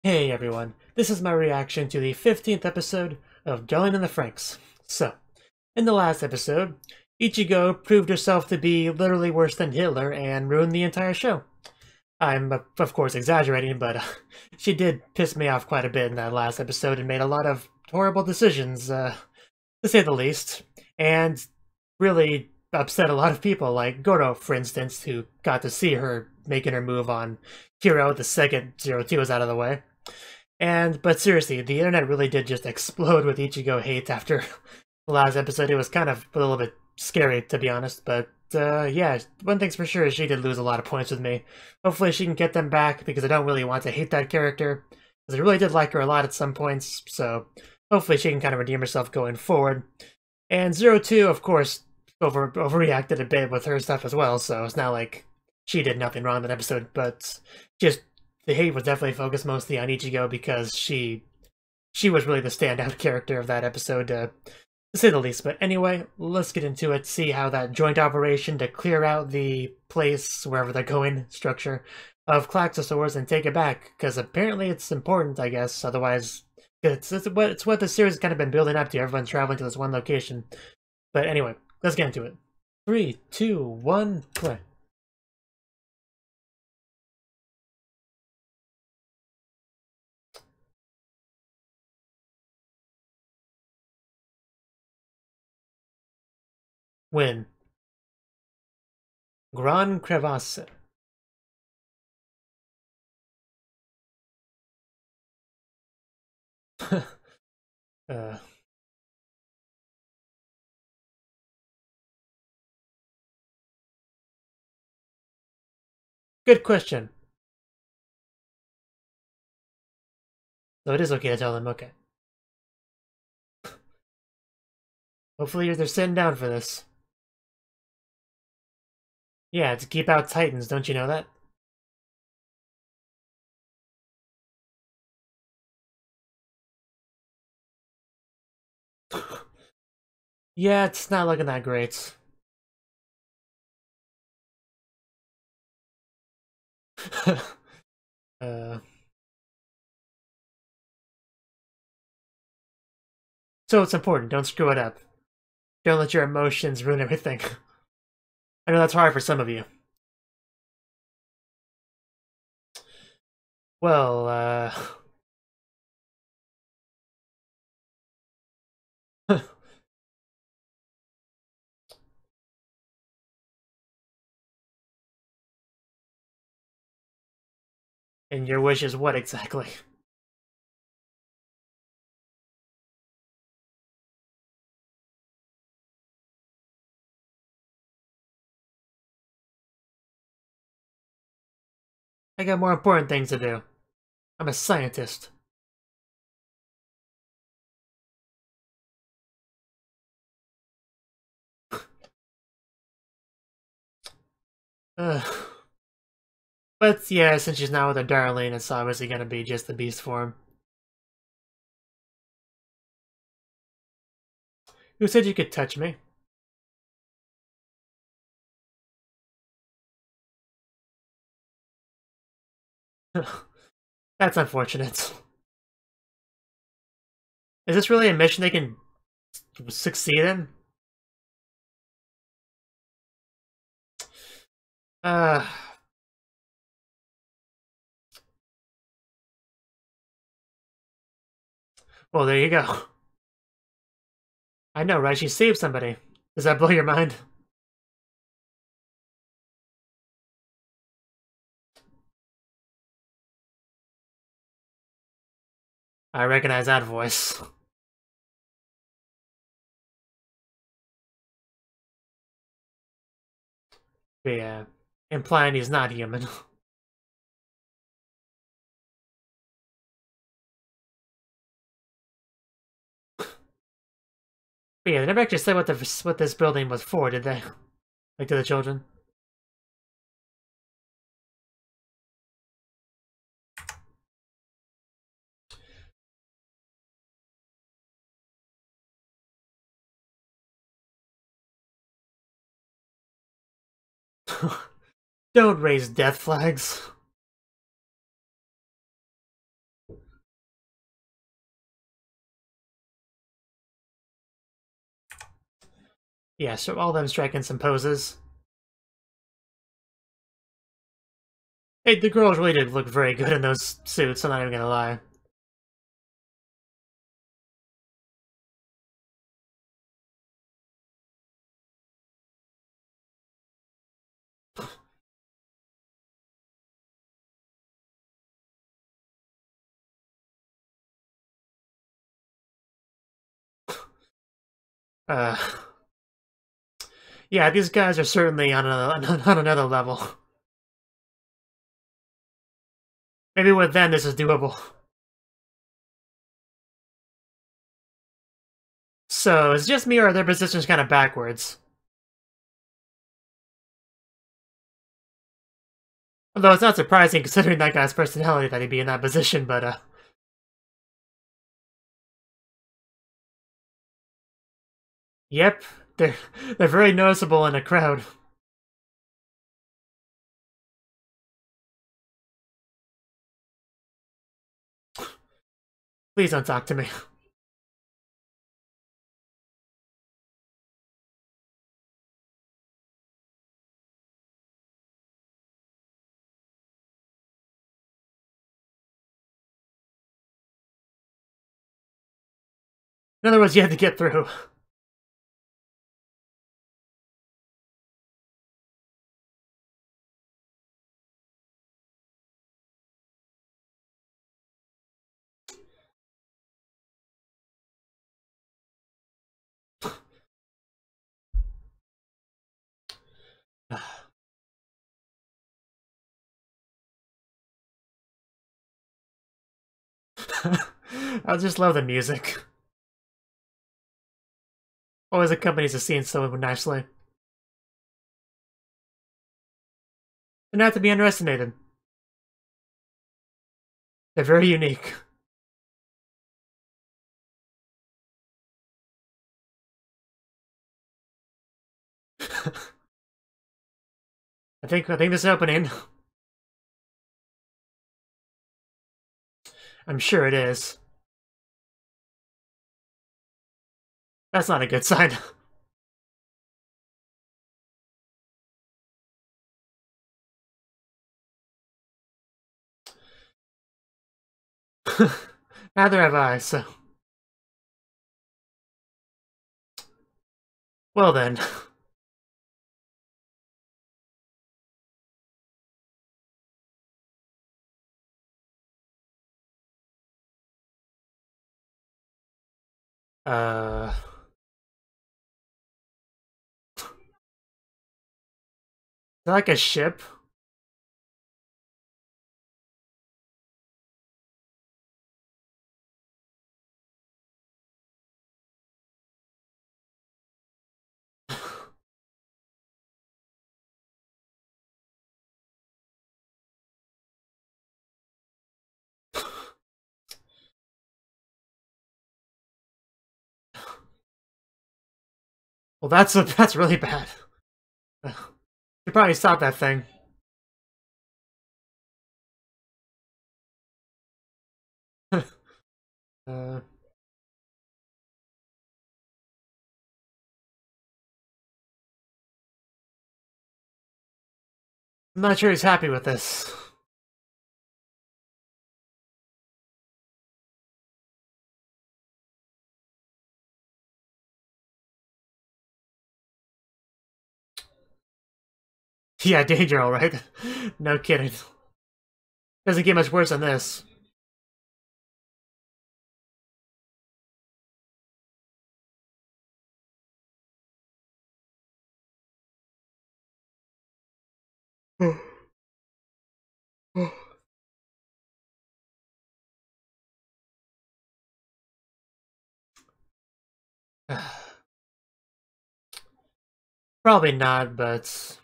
Hey everyone, this is my reaction to the 15th episode of Dylan and the Franks. So, in the last episode, Ichigo proved herself to be literally worse than Hitler and ruined the entire show. I'm, of course, exaggerating, but she did piss me off quite a bit in that last episode and made a lot of horrible decisions, to say the least, and really upset a lot of people, like Goro, for instance, who got to see her making her move on Hero the second 02 was out of the way. But seriously, the internet really did just explode with Ichigo hate after the last episode. It was kind of a little bit scary, to be honest, but yeah, one thing's for sure is she did lose a lot of points with me. Hopefully she can get them back, because I don't really want to hate that character, because I really did like her a lot at some points, so hopefully she can kind of redeem herself going forward. And 02, of course, overreacted a bit with her stuff as well, so it's not like she did nothing wrong in that episode, but just the hate was definitely focused mostly on Ichigo because she was really the standout character of that episode, to say the least. But anyway, let's get into it, see how that joint operation to clear out the place, wherever they're going, structure, of Klaxosaurs and take it back, because apparently it's important, I guess, otherwise it's what the series has kind of been building up to, everyone traveling to this one location. But anyway, let's get into it. 3, 2, 1, play. Win. Gran Crevasse. uh, Good question. So it is okay to tell them, okay. Hopefully they're sitting down for this. Yeah, to keep out Titans, don't you know that? Yeah, it's not looking that great. uh, so it's important, don't screw it up. Don't let your emotions ruin everything. I know that's hard for some of you. Well, and your wish is what exactly? I got more important things to do. I'm a scientist. But yeah, since she's now with a darling, it's obviously gonna be just the beast form. Who said you could touch me? That's unfortunate. Is this really a mission they can succeed in? Uh... Well, there you go. I know, right? She saved somebody. Does that blow your mind? I recognize that voice. But yeah, implying he's not human. But yeah, they never actually said what this building was for, did they? Like to the children? Don't raise death flags. Yeah, so all of them striking some poses. Hey, the girls really did look very good in those suits, I'm not even gonna lie. Uh, yeah, these guys are certainly on another level. Maybe with them this is doable. So, it's just me or are their positions kind of backwards? Although it's not surprising considering that guy's personality that he'd be in that position, but yep, they're very noticeable in a crowd. Please don't talk to me. In other words, you had to get through. I just love the music. Always accompanies the scene so nicely. They're not to be underestimated. They're very unique. I think this opening. I'm sure it is. That's not a good sign. Neither have I, so... Well then. Is that like a ship? Well, that's really bad. You probably stop that thing. uh, I'm not sure he's happy with this. Yeah, danger, alright. No kidding. Doesn't get much worse than this. Probably not, but...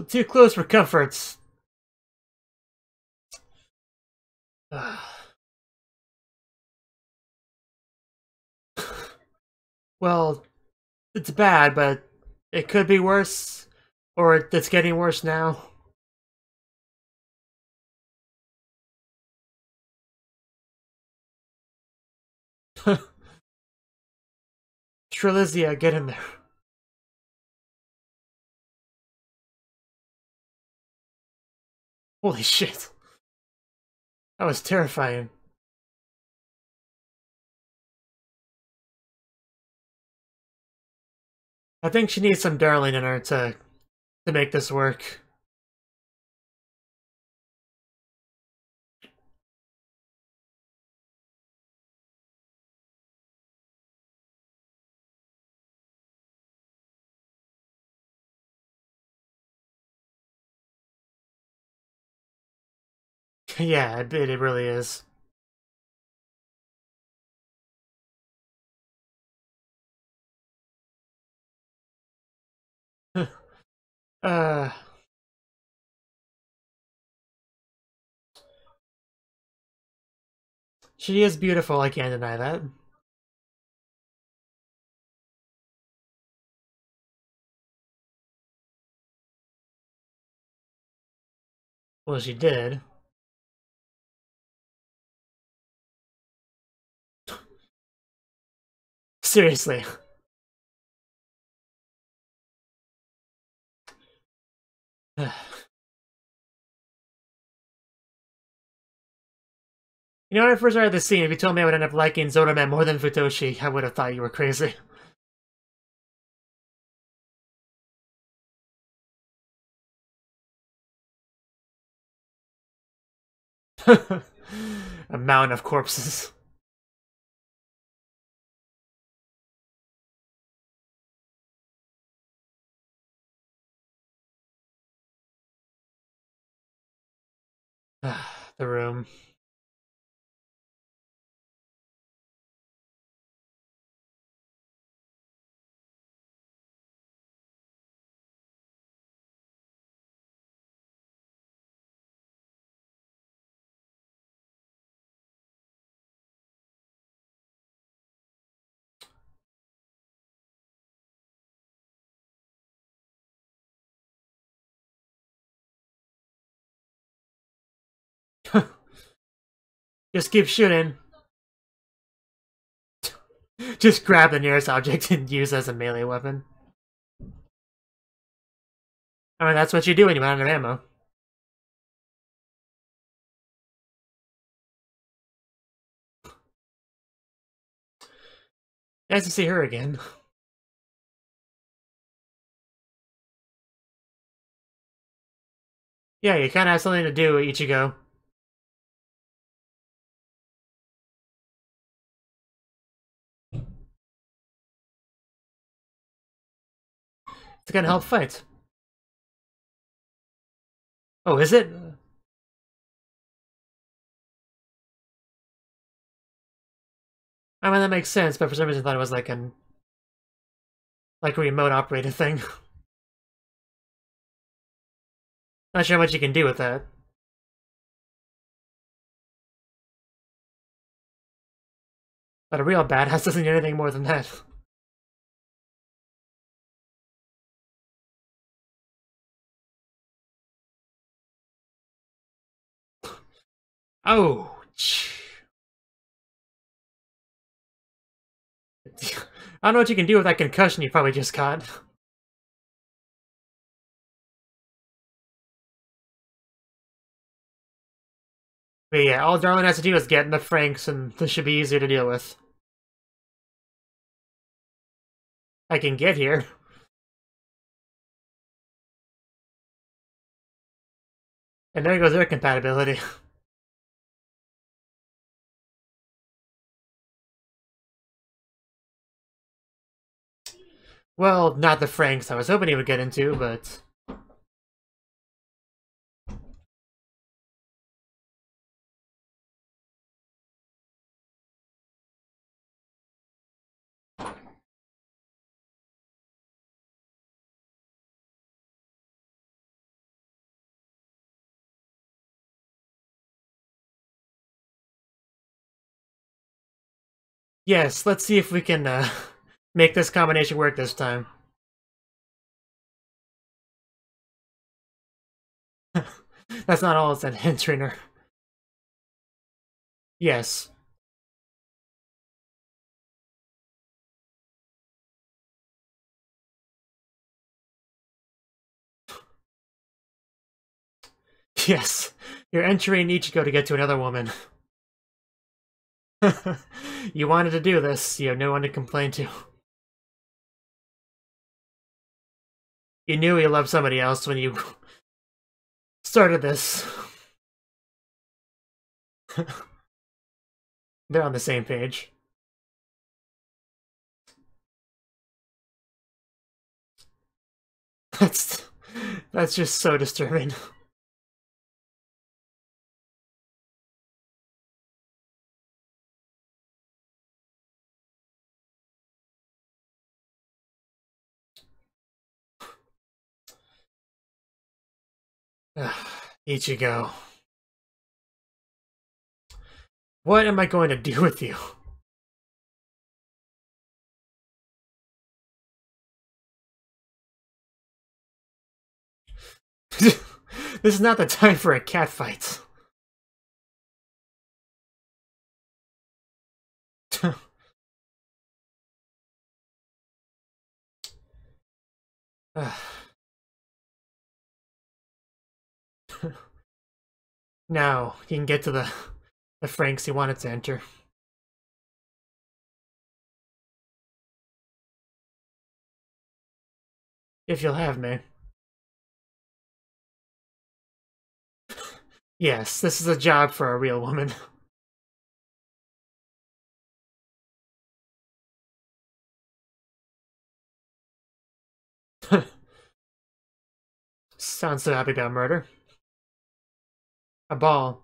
Too close for comforts. Well, it's bad, but it could be worse. Or it's getting worse now. Trilizia, get in there. Holy shit. That was terrifying. I think she needs some darling in her to make this work. Yeah, it really is. uh... She is beautiful, I can't deny that. Well, she did. Seriously. You know, when I first started this scene, if you told me I would end up liking Zonoman more than Futoshi, I would have thought you were crazy. A mountain of corpses. The room. Just keep shooting. Just grab the nearest object and use as a melee weapon. I mean, that's what you do when you run out of ammo. Nice to see her again. Yeah, you kind of have something to do, Ichigo. It's gonna help fight. Oh, is it? I mean, that makes sense, but for some reason I thought it was like a remote operated thing. Not sure how much you can do with that. But a real badass doesn't need anything more than that. Oh! I don't know what you can do with that concussion you probably just got. But yeah, all Darlin has to do is get in the Franks, and this should be easier to deal with. I can get here. And there goes their compatibility. Well, not the Franks I was hoping he would get into, but... Yes, let's see if we can make this combination work this time. That's not all it's entering her. Yes. Yes. You're entering Ichigo to get to another woman. You wanted to do this. You have no one to complain to. You knew he loved somebody else when you started this. They're on the same page. That's just so disturbing. Ichigo. What am I going to do with you? This is not the time for a cat fight. Now, he can get to the FranXX he wanted to enter. If you'll have me. Yes, this is a job for a real woman. Sounds so happy about murder. A ball.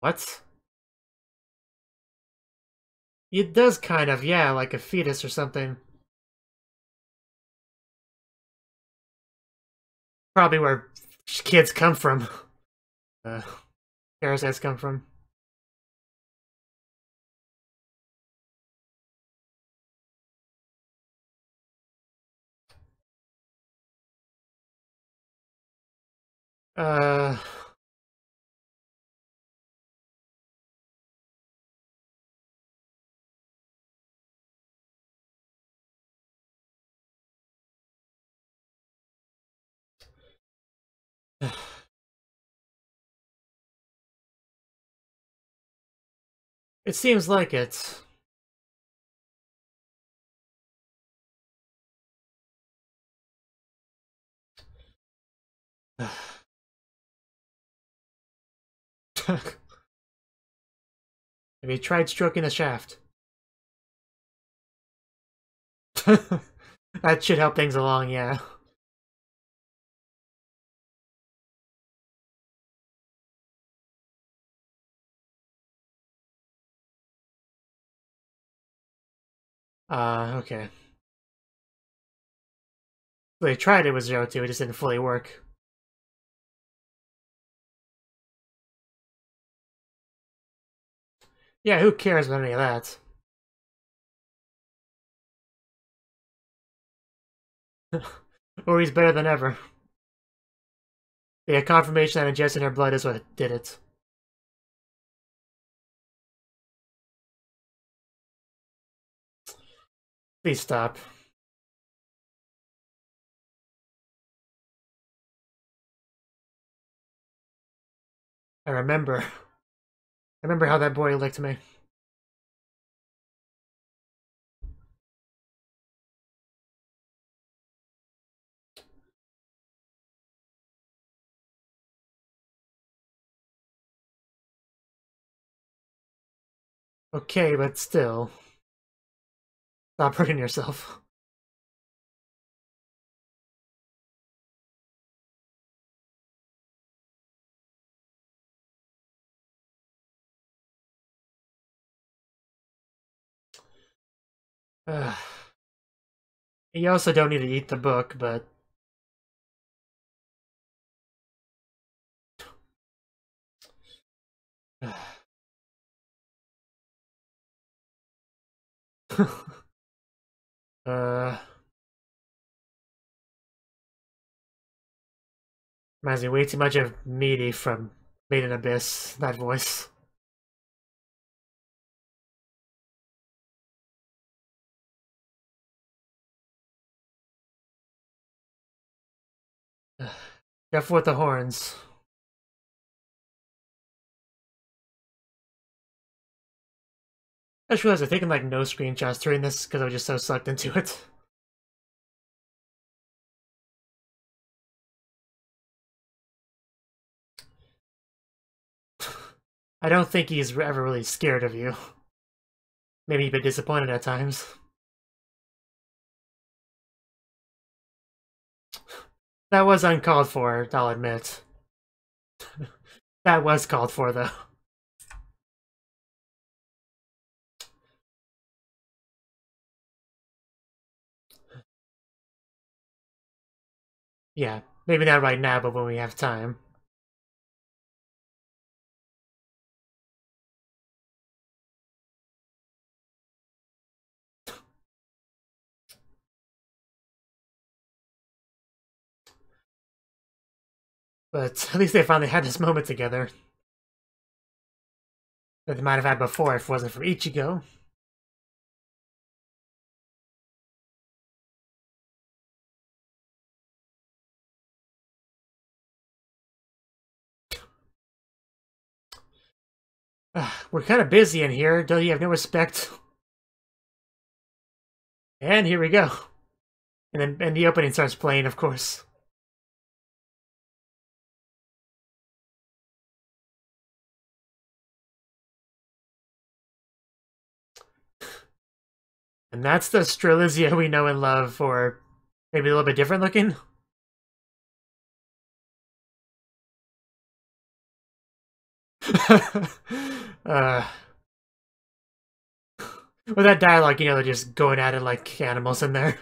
What? It does kind of, yeah, like a fetus or something. Probably where kids come from. Parasites come from. Uh... It seems like it. Have you tried stroking the shaft? That should help things along, yeah. Okay. They tried it with 0-2, it just didn't fully work. Yeah, who cares about any of that? Or he's better than ever. Yeah, confirmation that ingesting her blood is what did it. Please stop. I remember. I remember how that boy licked me. Okay, but still. Stop hurting yourself. You also don't need to eat the book, but... uh... Reminds me way too much of Meaty from Made in Abyss, that voice. Careful with the horns. I just realized I've taken like no screenshots during this because I was just so sucked into it. I don't think he's ever really scared of you. Maybe a bit disappointed at times. That was uncalled for, I'll admit. That was called for, though. Yeah, maybe not right now, but when we have time. But at least they finally had this moment together. That they might have had before if it wasn't for Ichigo. We're kind of busy in here. Don't you have no respect? And here we go. And the opening starts playing, of course. And that's the Strelizia we know and love, or maybe a little bit different looking. With that dialogue, you know, they're just going at it like animals in there.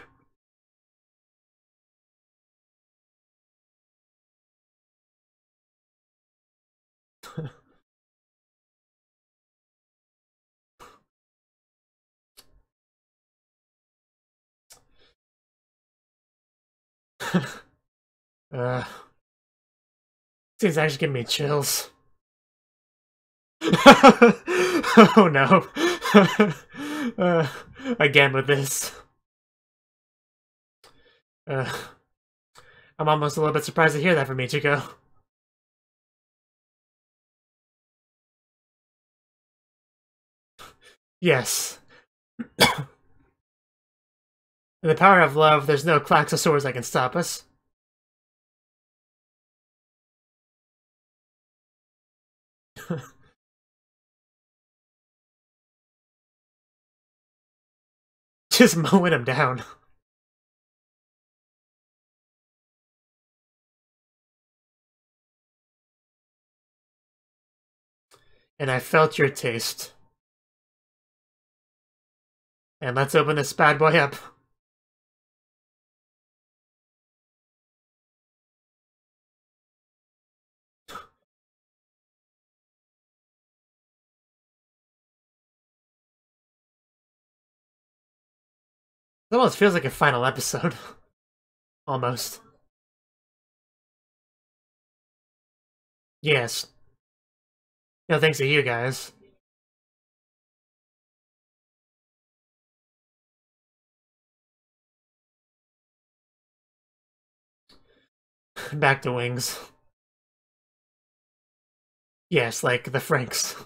Seems actually giving me chills. Oh no. Again with this. I'm almost a little bit surprised to hear that from Ichigo. Yes. In the power of love, there's no Klaxosaurs that can stop us. Just mowing him down. And I felt your taste. And let's open this bad boy up. It almost feels like a final episode. Almost. Yes. No thanks to you guys. Back to wings. Yes, like the FranXX.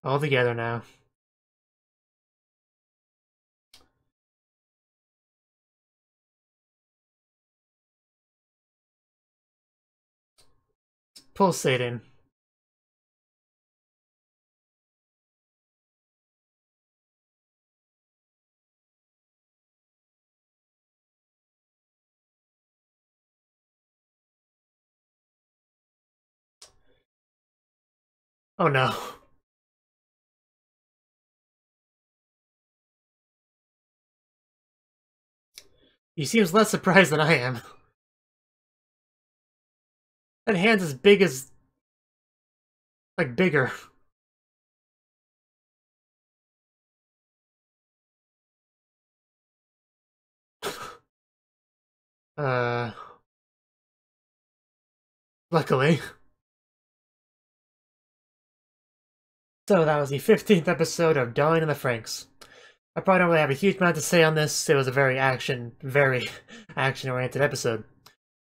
All together now. Pulsating. Oh no. He seems less surprised than I am. That hand's as big as... like, bigger. Luckily. So that was the 15th episode of Dying in the FranXX. I probably don't really have a huge amount to say on this. It was a very action-oriented episode.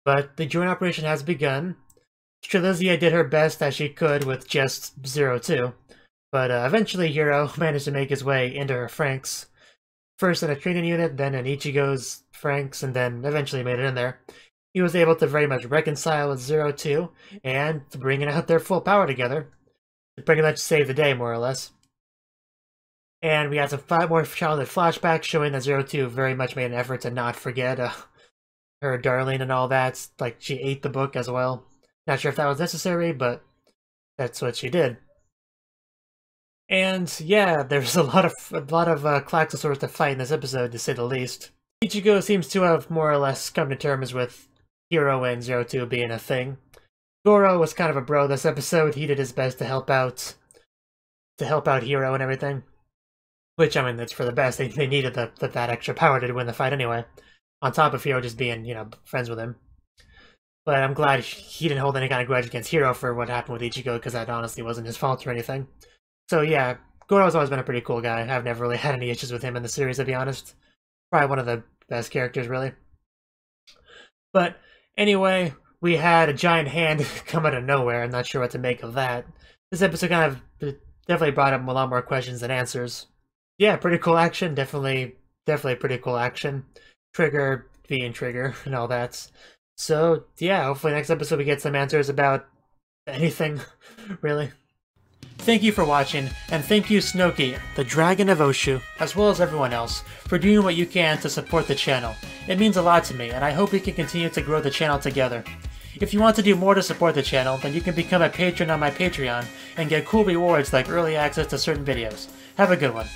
But the joint operation has begun. Strelizia did her best as she could with just 02. But eventually Hero managed to make his way into her FranXX. First in a training unit, then in Ichigo's FranXX, and then eventually made it in there. He was able to very much reconcile with 02, and bringing out their full power together. Pretty much save the day, more or less. And we had some more childhood flashbacks showing that 02 very much made an effort to not forget her darling and all that. Like, she ate the book as well. Not sure if that was necessary, but that's what she did. And yeah, there's a lot of Klaxosaurs to fight in this episode, to say the least. Ichigo seems to have more or less come to terms with Hero and 02 being a thing. Goro was kind of a bro this episode. He did his best to help out Hero and everything. Which, I mean, it's for the best. They needed that extra power to win the fight anyway. On top of Hero just being, you know, friends with him. But I'm glad he didn't hold any kind of grudge against Hero for what happened with Ichigo, because that honestly wasn't his fault or anything. So yeah, Goro's always been a pretty cool guy. I've never really had any issues with him in the series, to be honest. Probably one of the best characters, really. But anyway, we had a giant hand come out of nowhere. I'm not sure what to make of that. This episode kind of definitely brought up a lot more questions than answers. Yeah, pretty cool action. Definitely pretty cool action. Trigger being Trigger and all that. So yeah, hopefully next episode we get some answers about anything, really. Thank you for watching, and thank you Cnouki, the Dragon of Oshu, as well as everyone else, for doing what you can to support the channel. It means a lot to me, and I hope we can continue to grow the channel together. If you want to do more to support the channel, then you can become a patron on my Patreon and get cool rewards like early access to certain videos. Have a good one.